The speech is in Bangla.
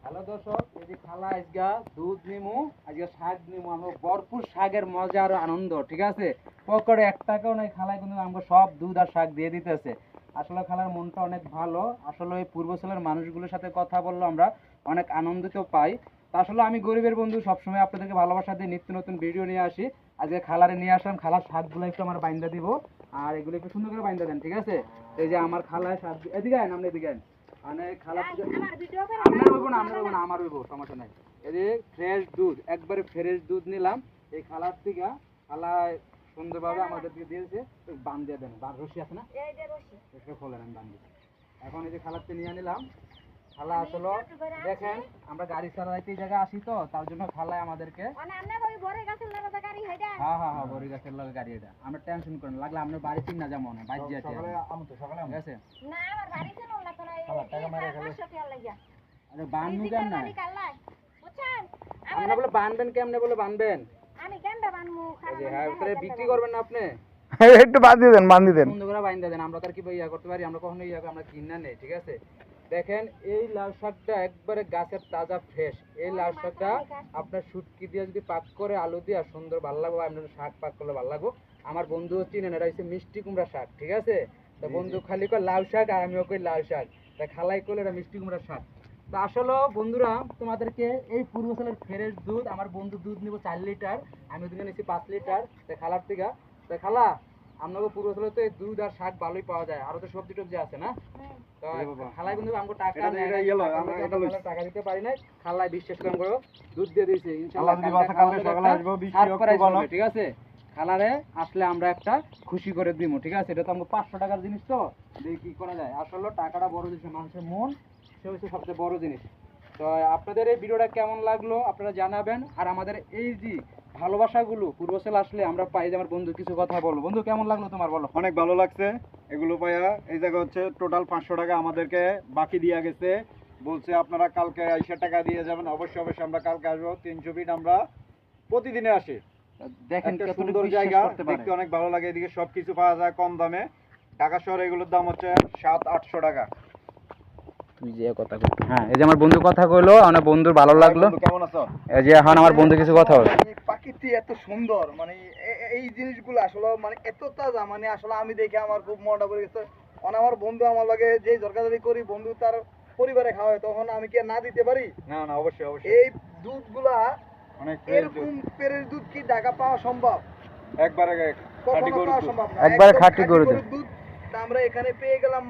হ্যালো দর্শক, এই যে খালা আজগা দুধ নিমু, আজকে শাক নিমু, আমরা ভরপুর শাকের মজা আর আনন্দ। ঠিক আছে, পকেটে 1 টাকাও নাই, খালায় কিন্তু আমরা সব দুধ আর শাক দিয়ে দিতেছে। আসলে খালার মনটা অনেক ভালো। আসলে এই পূর্বস্থলের মানুষগুলোর সাথে কথা বললে আমরা অনেক আনন্দিত পাই। তা আসলে আমি গরিবের বন্ধু, সবসময় আপনাদেরকে ভালোবাসা দিয়ে নিত্য নতুন ভিডিও নিয়ে আসি। আজকে খালারে নিয়ে আসলাম, খালার শাকগুলো একটু আমার বাইন্দা দিব, আর এগুলো একটু সুন্দর করে বাইন্দা দেন। ঠিক আছে, এই যে আমার খালায় শাক, এদিকে আইন, আমরা এদিকে আইন। মানে খালা আপনার হইব না, আপনার হইব না, আমার হইব, সমস্যা নাই। এই যে ফ্রেশ দুধ, একবারে ফ্রেশ দুধ নিলাম এই খালার থেকে। খালা সুন্দরভাবে আমাদেরকে দিয়েছে। বান দিয়ে দেন, বান রশি আছে না, রশি খোলেন, আমি বান দিই। এখন এই যে খালারতে নিয়ে নিলাম। খালা আসলে দেখেন আমরা গাড়ি চালাইতে এই জায়গায় আসি, তো তার জন্য খালায় আমাদেরকে, হ্যাঁ হ্যাঁ হ্যাঁ, বড়ি গাছের লগে গাড়ি, এটা আমরা টেনশন করেন, লাগলে আমরা বাড়ি চিন না যেমন বাইরে আছে। ঠিক আছে, আরে বানু কেন না, আপনি বলে বানবেন কেমনে, বলে বানবেন বিক্রি করবেন না আপনি, একটু বাদ দিয়ে দেন, বাদ দিয়ে দেন। সুন্দর করে বাইন্দা দেন। আমরা তার কি ইয়া করতে পারি, আমরা কখনো ইয়া আমরা কিনা নেই। ঠিক আছে, দেখেন এই লাল শাকটা একবারে গাছের তাজা ফ্রেশ। এই লাল শাকটা আপনার শুটকি দিয়ে যদি পাক করে আলু দিয়ে সুন্দর ভালো লাগবে, আপনার শাক পাক করলে ভালো লাগবে। আমার বন্ধু চিনেন, এটা হচ্ছে মিষ্টি কুমড়া শাক। ঠিক আছে, তো বন্ধু খালি কয় লাল শাক, আর আমিও কই লাল শাক, তা খালাই করলে এটা মিষ্টি কুমড়া শাক। তো আসলে বন্ধুরা, তোমাদেরকে এই পূর্বশালের ফ্রেশ দুধ, আমার বন্ধু দুধ নিব 4 লিটার, আমি ওদিকে নিচ্ছি 5 লিটার। তো খালার থেকে, তো খালা আপনাকে পূর্বশালে তো এই দুধ আর শাক ভালোই পাওয়া যায়, আরো তো সবজি টবজি আছে না, তো খালাই কিন্তু আমাকে টাকা টাকা দিতে পারি নাই। খালাই বিশ্বাস করে আমগো দুধ দিয়ে দিয়েছে, ইনশাআল্লাহ ঠিক আছে। খালারে আসলে আমরা একটা খুশি করে দিব। ঠিক আছে, এটা তো আমাকে 500 টাকার জিনিস, তো দেখি কি করা যায়। আসলে টাকাটা বড় জিনিস, মানুষের মন সে হচ্ছে সবচেয়ে বড় জিনিস। তো আপনাদের এই ভিডিওটা কেমন লাগলো আপনারা জানাবেন। আর আমাদের এই যে ভালোবাসাগুলো পূর্বশাল আসলে আমরা পাই, যে আমার বন্ধু কিছু কথা বলো। বন্ধু কেমন লাগলো তোমার, বলো। অনেক ভালো লাগছে এগুলো পাইয়া। এই জায়গা হচ্ছে টোটাল 500 টাকা আমাদেরকে বাকি দিয়ে গেছে, বলছে আপনারা কালকে 80 টাকা দিয়ে যাবেন। অবশ্যই অবশ্যই আমরা কালকে আসবো। 300 ফিট আমরা প্রতিদিনে আসি। দেখেন একটা সুন্দর জায়গা, দেখতে অনেক ভালো লাগে। এদিকে সবকিছু পাওয়া যায় কম দামে। ঢাকা শহরে এগুলোর দাম হচ্ছে 700-800 টাকা। তুই যে কথা কই, হ্যাঁ এই যে আমার বন্ধু কথা কইলো, আমার বন্ধুর ভালো লাগলো। কেমন আছো? এই যে এখন আমার বন্ধু কিছু কথা বলে। প্রকৃতি এত সুন্দর, মানে এই জিনিসগুলো আসলে মানে এত তাজা, মানে আসলে আমি দেখে আমার খুব মনটা ভরে গেছে। আমার বন্ধু আমার লাগে যে দরকারি করি, বন্ধু তার পরিবারে খাওয়ায়, তখন আমি কি না দিতে পারি? না না, অবশ্যই অবশ্যই। এই দুধগুলা অনেক এরকম পেরের দুধ কি ঢাকা পাওয়া সম্ভব? একবারে খাঁটি গরুর দুধ, একবারে খাঁটি গরুর দুধ আমরা এখানে পেয়ে গেলাম।